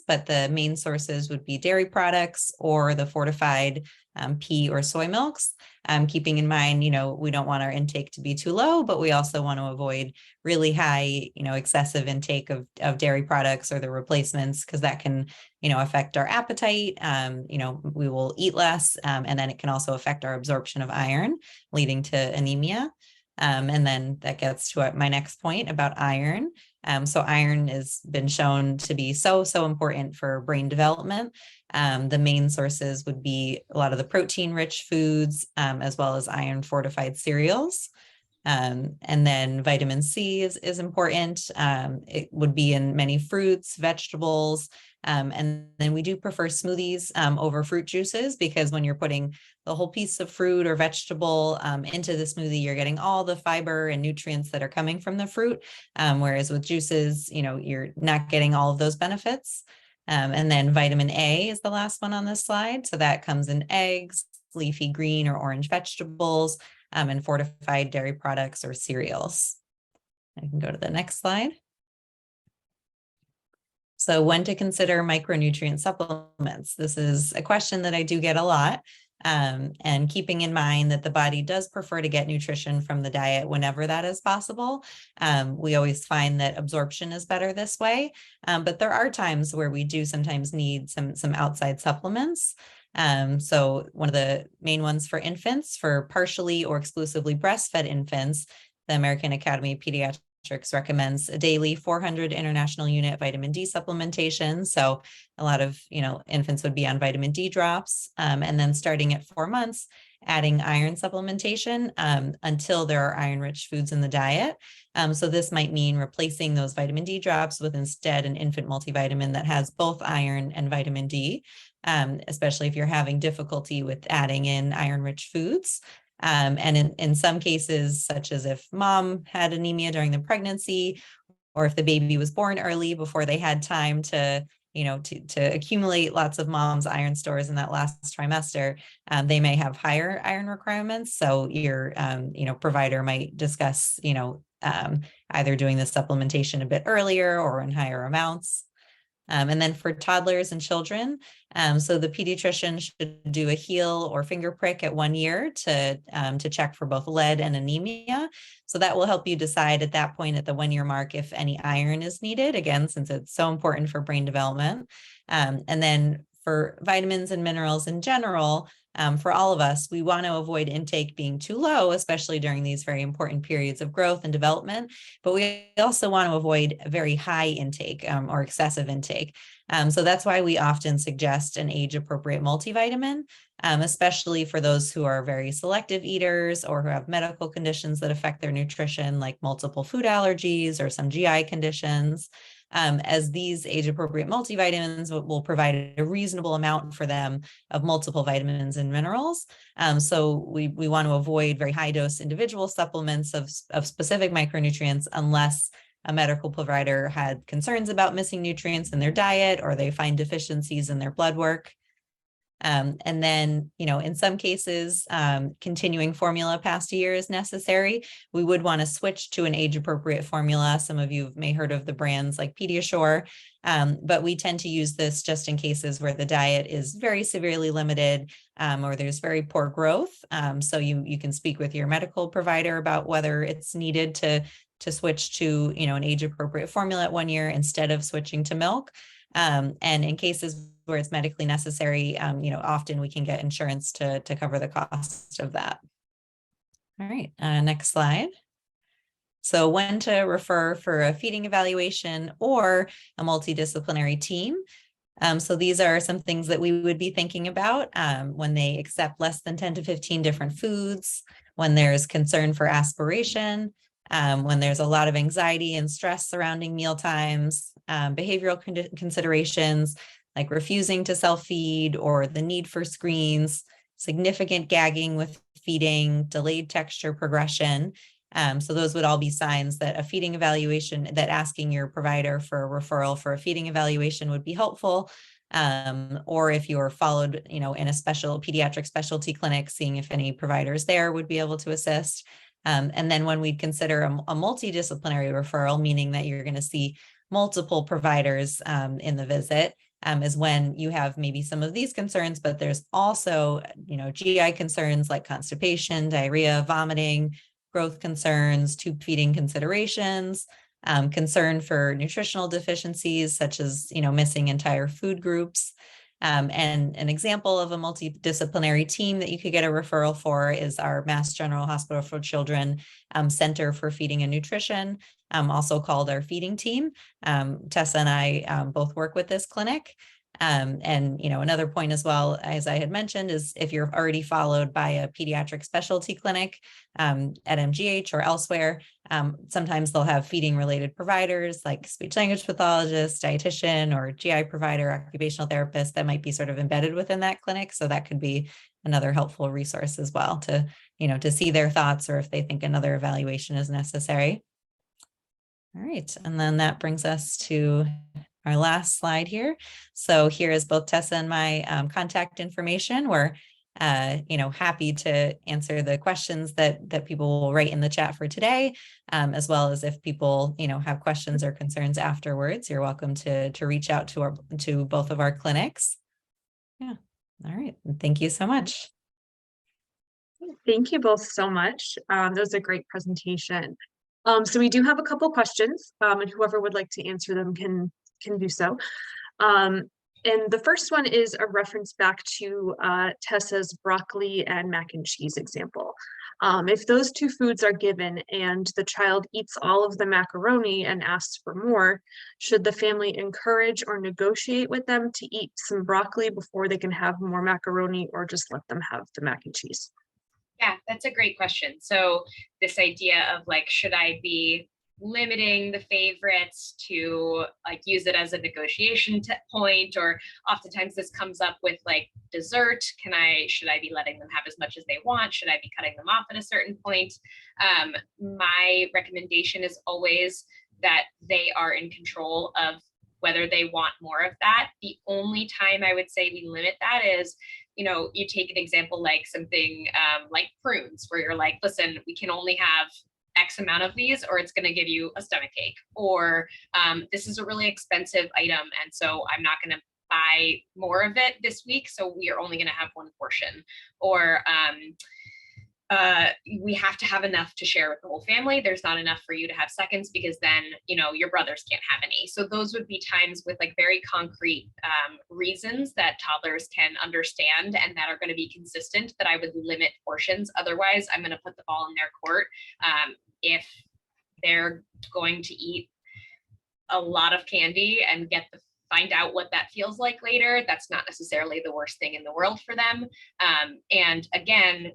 S4: but the main sources would be dairy products or the fortified pea or soy milks. Keeping in mind, we don't want our intake to be too low, but we also want to avoid really high, excessive intake of dairy products or the replacements, because that can, affect our appetite. We will eat less, and then it can also affect our absorption of iron, leading to anemia. And then that gets to my next point about iron. So iron has been shown to be so important for brain development. The main sources would be a lot of the protein-rich foods, as well as iron-fortified cereals. And then vitamin C is important. It would be in many fruits, vegetables, and then we do prefer smoothies over fruit juices, because when you're putting the whole piece of fruit or vegetable into the smoothie, you're getting all the fiber and nutrients that are coming from the fruit. Whereas with juices, you're not getting all of those benefits. And then vitamin A is the last one on this slide. So that comes in eggs, leafy green or orange vegetables, and fortified dairy products or cereals. I can go to the next slide. So when to consider micronutrient supplements. This is a question that I do get a lot. And keeping in mind that the body does prefer to get nutrition from the diet whenever that is possible. We always find that absorption is better this way, but there are times where we do sometimes need some outside supplements. So one of the main ones for infants, for partially or exclusively breastfed infants, the American Academy of Pediatrics recommends a daily 400 international unit vitamin D supplementation. So a lot of, infants would be on vitamin D drops, and then starting at 4 months, adding iron supplementation until there are iron-rich foods in the diet. So this might mean replacing those vitamin D drops with instead an infant multivitamin that has both iron and vitamin D, especially if you're having difficulty with adding in iron-rich foods. And in some cases, such as if mom had anemia during the pregnancy, or if the baby was born early before they had time to accumulate lots of mom's iron stores in that last trimester, they may have higher iron requirements. So your, provider might discuss, either doing the supplementation a bit earlier or in higher amounts. And then for toddlers and children, so the pediatrician should do a heel or finger prick at 1 year to check for both lead and anemia. So that will help you decide at that point at the 1 year mark if any iron is needed, again, since it's so important for brain development. And then for vitamins and minerals in general, for all of us, we want to avoid intake being too low, especially during these very important periods of growth and development. But we also want to avoid a very high intake or excessive intake. So that's why we often suggest an age-appropriate multivitamin, especially for those who are very selective eaters or who have medical conditions that affect their nutrition, like multiple food allergies or some GI conditions. As these age-appropriate multivitamins will provide a reasonable amount for them of multiple vitamins and minerals. So we want to avoid very high-dose individual supplements of specific micronutrients unless a medical provider had concerns about missing nutrients in their diet or they find deficiencies in their blood work. And then, in some cases, continuing formula past a year is necessary. We would want to switch to an age-appropriate formula. Some of you may have heard of the brands like Pediasure, but we tend to use this just in cases where the diet is very severely limited or there's very poor growth. So you can speak with your medical provider about whether it's needed to switch to, an age-appropriate formula at 1 year instead of switching to milk. And in cases where it's medically necessary, often we can get insurance to cover the cost of that. All right, next slide. So when to refer for a feeding evaluation or a multidisciplinary team. So these are some things that we would be thinking about when they accept less than 10 to 15 different foods, when there's concern for aspiration, when there's a lot of anxiety and stress surrounding meal times, behavioral considerations like refusing to self-feed or the need for screens, significant gagging with feeding, delayed texture progression. So those would all be signs that a feeding evaluation, that asking your provider for a referral for a feeding evaluation would be helpful. Or if you're followed, in a special pediatric specialty clinic, seeing if any providers there would be able to assist. And then when we'd consider a multidisciplinary referral, meaning that you're going to see multiple providers in the visit, is when you have maybe some of these concerns, but there's also, GI concerns like constipation, diarrhea, vomiting, growth concerns, tube feeding considerations, concern for nutritional deficiencies, such as, missing entire food groups. And an example of a multidisciplinary team that you could get a referral for is our Mass General Hospital for Children Center for Feeding and Nutrition, also called our feeding team. Tessa and I both work with this clinic. And, another point as well, as I had mentioned, is if you're already followed by a pediatric specialty clinic at MGH or elsewhere, sometimes they'll have feeding related providers like speech language pathologist, dietitian, or GI provider, occupational therapist that might be sort of embedded within that clinic. So that could be another helpful resource as well to, to see their thoughts or if they think another evaluation is necessary. All right, and then that brings us to our last slide here. So here is both Tessa and my contact information. We're happy to answer the questions that people will write in the chat for today, as well as if people, have questions or concerns afterwards, you're welcome to reach out to both of our clinics. Yeah. All right. Thank you so much.
S2: Thank you both so much. That was a great presentation. So we do have a couple questions, and whoever would like to answer them can do so. And the first one is a reference back to Tessa's broccoli and mac and cheese example. If those two foods are given and the child eats all of the macaroni and asks for more, should the family encourage or negotiate with them to eat some broccoli before they can have more macaroni, or just let them have the mac and cheese?
S3: Yeah, that's a great question. So this idea of like, should I be limiting the favorites to like use it as a negotiation point, or oftentimes this comes up with like dessert. Should I be letting them have as much as they want? Should I be cutting them off at a certain point? My recommendation is always that they are in control of whether they want more of that. The only time I would say we limit that is, you take an example like something like prunes, where you're like, listen, we can only have X amount of these, or it's going to give you a stomach ache, or this is a really expensive item, and so I'm not going to buy more of it this week, so we are only going to have one portion, or we have to have enough to share with the whole family. There's not enough for you to have seconds, because then, your brothers can't have any. So those would be times with like very concrete reasons that toddlers can understand and that are going to be consistent, that I would limit portions. Otherwise, I'm going to put the ball in their court. If they're going to eat a lot of candy and get the find out what that feels like later, that's not necessarily the worst thing in the world for them. And again,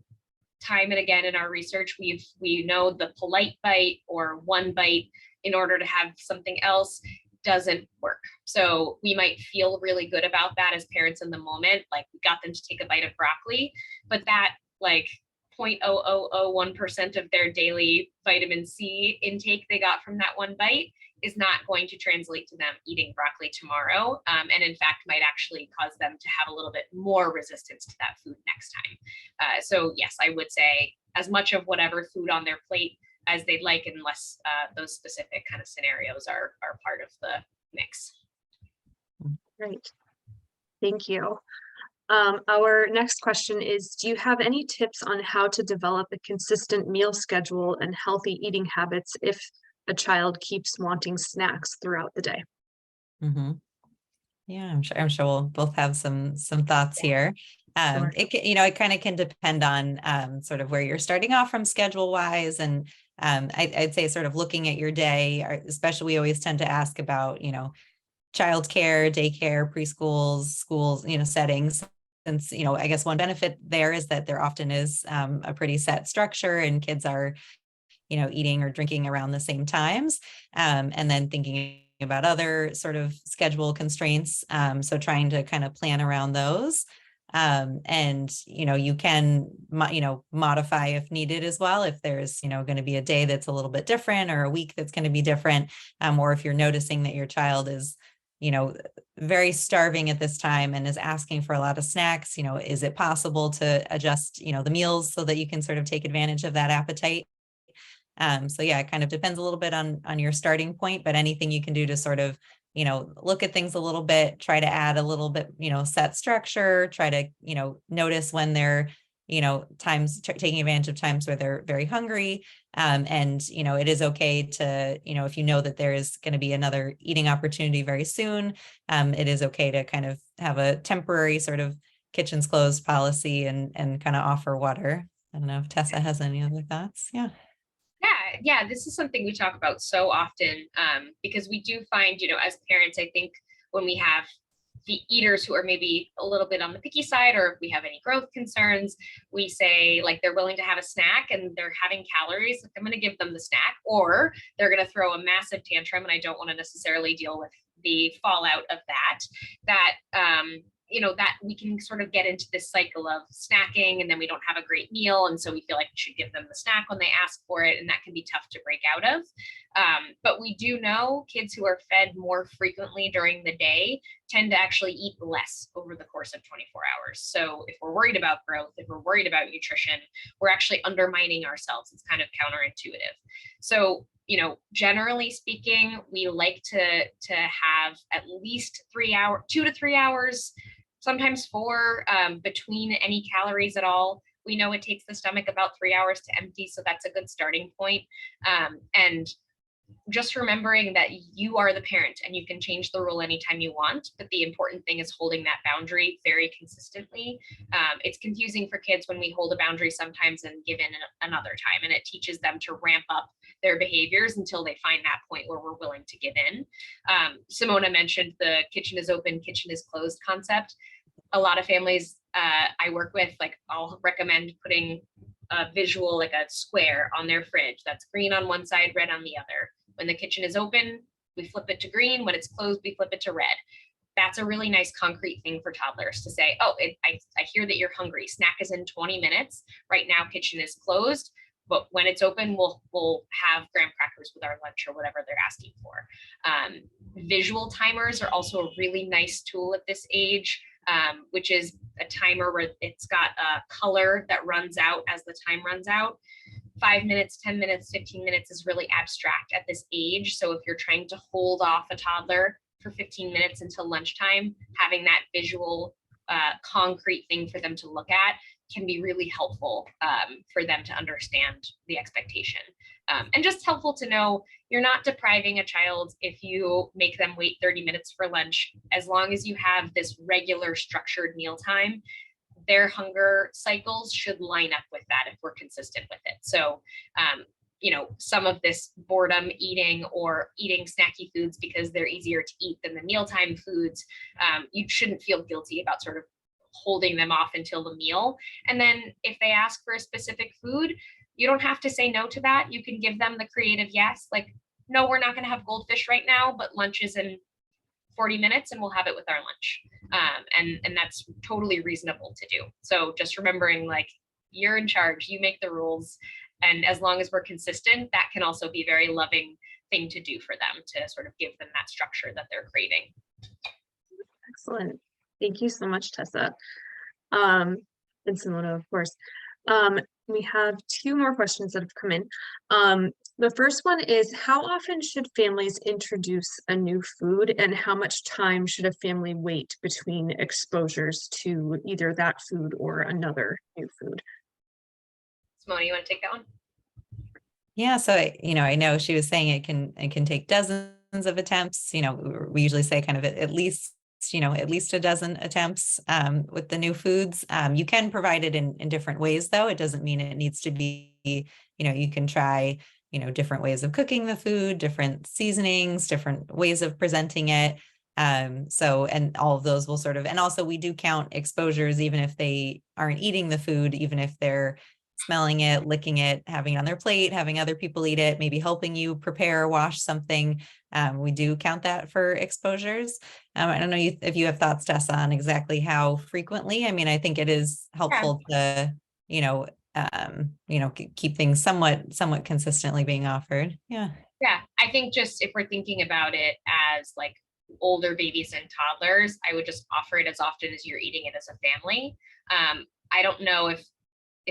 S3: time and again in our research, we know the polite bite or one bite in order to have something else doesn't work. So we might feel really good about that as parents in the moment, like we got them to take a bite of broccoli, but that like 0.0001% of their daily vitamin C intake they got from that one bite is not going to translate to them eating broccoli tomorrow. And in fact, might actually cause them to have a little bit more resistance to that food next time. So yes, I would say as much of whatever food on their plate as they'd like, unless those specific kind of scenarios are part of the mix.
S2: Great. Thank you. Our next question is, do you have any tips on how to develop a consistent meal schedule and healthy eating habits if a child keeps wanting snacks throughout the day?
S4: Mm-hmm. Yeah, I'm sure we'll both have some thoughts here.
S2: Sure.
S4: It kind of can depend on sort of where you're starting off from schedule wise. And I'd say sort of looking at your day, especially we always tend to ask about, childcare, daycare, preschools, schools, settings. Since, I guess one benefit there is that there often is a pretty set structure and kids are, eating or drinking around the same times. And then thinking about other sort of schedule constraints. So trying to kind of plan around those. And, you can, modify if needed as well. If there's, going to be a day that's a little bit different or a week that's going to be different, or if you're noticing that your child is, very starving at this time and is asking for a lot of snacks, is it possible to adjust, the meals so that you can sort of take advantage of that appetite? So yeah, it kind of depends a little bit on your starting point, but anything you can do to sort of, look at things a little bit, try to add a little bit, set structure, try to, notice when they're, times taking advantage of times where they're very hungry. And, it is okay to, if you know that there is going to be another eating opportunity very soon, it is okay to kind of have a temporary sort of kitchen's closed policy and kind of offer water. I don't know if Tessa has any other thoughts. Yeah.
S3: Yeah, this is something we talk about so often because we do find, as parents, I think when we have the eaters who are maybe a little bit on the picky side, or if we have any growth concerns, we say like they're willing to have a snack and they're having calories, like I'm going to give them the snack, or they're going to throw a massive tantrum and I don't want to necessarily deal with the fallout of that, that we can sort of get into this cycle of snacking and then we don't have a great meal. And so we feel like we should give them the snack when they ask for it. And that can be tough to break out of. But we do know kids who are fed more frequently during the day tend to actually eat less over the course of 24 hours. So if we're worried about growth, if we're worried about nutrition, we're actually undermining ourselves. It's kind of counterintuitive. So generally speaking, we like to have at least 2 to 3 hours, sometimes 4, between any calories at all. We know it takes the stomach about 3 hours to empty, so that's a good starting point. And just remembering that you are the parent and you can change the rule anytime you want, but the important thing is holding that boundary very consistently. It's confusing for kids when we hold a boundary sometimes and give in another time, and it teaches them to ramp up their behaviors until they find that point where we're willing to give in. Simona mentioned the kitchen is open, kitchen is closed concept. A lot of families I work with, like I'll recommend putting a visual, like a square on their fridge that's green on one side, red on the other. When the kitchen is open, we flip it to green. When it's closed, we flip it to red. That's a really nice concrete thing for toddlers to say, oh, I hear that you're hungry. Snack is in 20 minutes. Right now, kitchen is closed. But when it's open, we'll have graham crackers with our lunch or whatever they're asking for. Visual timers are also a really nice tool at this age, which is a timer where it's got a color that runs out as the time runs out. 5 minutes, 10 minutes, 15 minutes is really abstract at this age. So if you're trying to hold off a toddler for 15 minutes until lunchtime, having that visual concrete thing for them to look at can be really helpful for them to understand the expectation. And just helpful to know you're not depriving a child if you make them wait 30 minutes for lunch. As long as you have this regular structured mealtime, their hunger cycles should line up with that if we're consistent with it. So some of this boredom eating or eating snacky foods because they're easier to eat than the mealtime foods. You shouldn't feel guilty about sort of holding them off until the meal. And then if they ask for a specific food, you don't have to say no to that. You can give them the creative yes, like, no, we're not going to have goldfish right now, but lunch is in 40 minutes and we'll have it with our lunch. And that's totally reasonable to do. So just remembering, like, you're in charge, you make the rules. And as long as we're consistent, that can also be a very loving thing to do for them, to sort of give them that structure that they're craving.
S2: Excellent. Thank you so much, Tessa. And Simona, of course. We have two more questions that have come in. The first one is, how often should families introduce a new food, and how much time should a family wait between exposures to either that food or another new food?
S3: Simona, you want to take that one?
S4: Yeah, so I know she was saying it can take dozens of attempts. We usually say kind of at least a dozen attempts with the new foods. You can provide it in different ways, though. It doesn't mean it needs to be, you can try, different ways of cooking the food, different seasonings, different ways of presenting it. And all of those will sort of, and also we do count exposures, even if they aren't eating the food, even if they're smelling it, licking it, having it on their plate, having other people eat it, maybe helping you prepare or wash something. We do count that for exposures. I don't know if you have thoughts, Tessa, on exactly how frequently. I mean, I think it is helpful to, keep things somewhat consistently being offered. Yeah.
S3: Yeah, I think just if we're thinking about it as like older babies and toddlers, I would just offer it as often as you're eating it as a family. I don't know if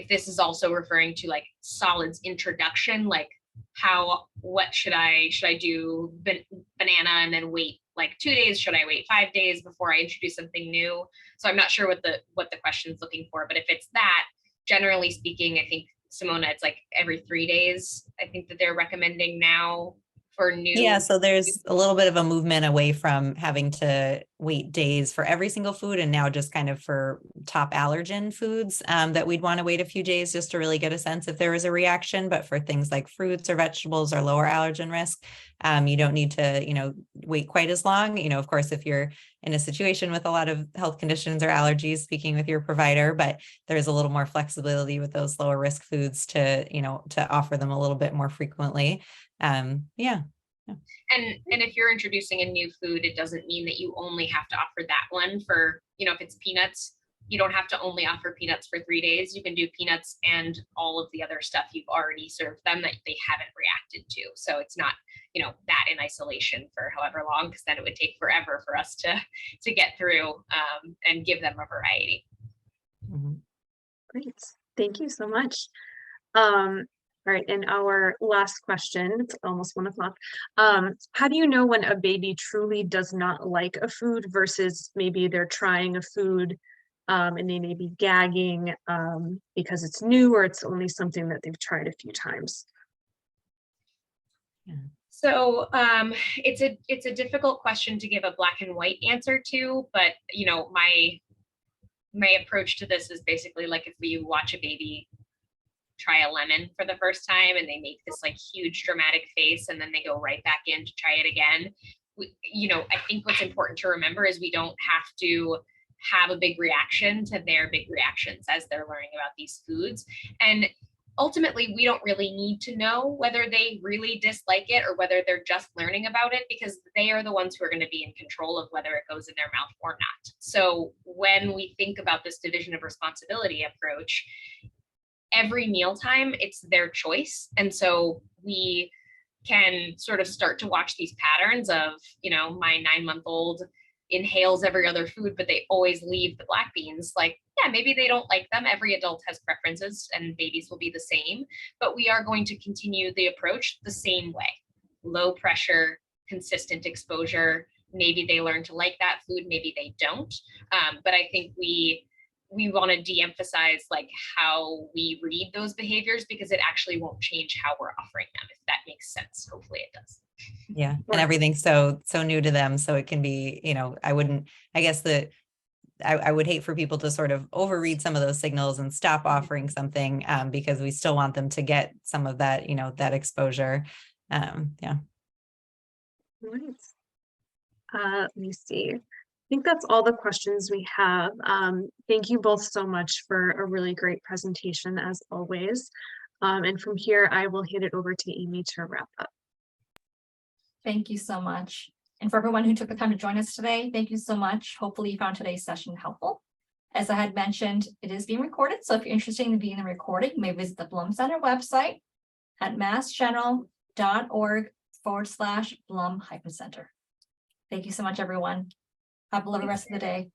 S3: this is also referring to like solids introduction, like what should I do banana and then wait like 2 days? Should I wait 5 days before I introduce something new? So I'm not sure what the question's looking for, but if it's that, generally speaking, I think, Simona, it's like every 3 days, I think that they're recommending now for new.
S4: Yeah, so there's a little bit of a movement away from having to wait days for every single food, and now just kind of for top allergen foods that we'd want to wait a few days just to really get a sense if there was a reaction. But for things like fruits or vegetables or lower allergen risk, you don't need to, wait quite as long. Of course, if you're in a situation with a lot of health conditions or allergies, speaking with your provider, but there's a little more flexibility with those lower risk foods to offer them a little bit more frequently. Yeah.
S3: And if you're introducing a new food, it doesn't mean that you only have to offer that one for, if it's peanuts, you don't have to only offer peanuts for 3 days. You can do peanuts and all of the other stuff you've already served them that they haven't reacted to. So it's not, that in isolation for however long, because then it would take forever for us to get through and give them a variety.
S2: Mm-hmm. Great. Thank you so much. All right, and our last question, it's almost 1 o'clock. How do you know when a baby truly does not like a food versus maybe they're trying a food and they may be gagging because it's new or it's only something that they've tried a few times?
S4: Yeah.
S3: So it's a difficult question to give a black and white answer to, but my approach to this is basically like if we watch a baby try a lemon for the first time and they make this like huge dramatic face and then they go right back in to try it again. I think what's important to remember is we don't have to have a big reaction to their big reactions as they're learning about these foods. And ultimately, we don't really need to know whether they really dislike it or whether they're just learning about it, because they are the ones who are going to be in control of whether it goes in their mouth or not. So when we think about this division of responsibility approach, every mealtime, it's their choice. And so we can sort of start to watch these patterns of, my 9-month-old inhales every other food, but they always leave the black beans. Like, yeah, maybe they don't like them. Every adult has preferences and babies will be the same, but we are going to continue the approach the same way. Low pressure, consistent exposure. Maybe they learn to like that food, maybe they don't. But I think we want to de-emphasize like how we read those behaviors, because it actually won't change how we're offering them, if that makes sense. Hopefully it does.
S4: Yeah. And everything's so new to them. So it can be, I guess I would hate for people to sort of overread some of those signals and stop offering something because we still want them to get some of that, that exposure. Yeah.
S2: Right. Let me see. I think that's all the questions we have. Thank you both so much for a really great presentation as always. And from here, I will hand it over to Amy to wrap up.
S1: Thank you so much. And for everyone who took the time to join us today, thank you so much. Hopefully you found today's session helpful. As I had mentioned, it is being recorded. So if you're interested in viewing the recording, you may visit the Blum Center website at massgeneral.org/Blum-Center. Thank you so much, everyone. Have a lovely rest of the day.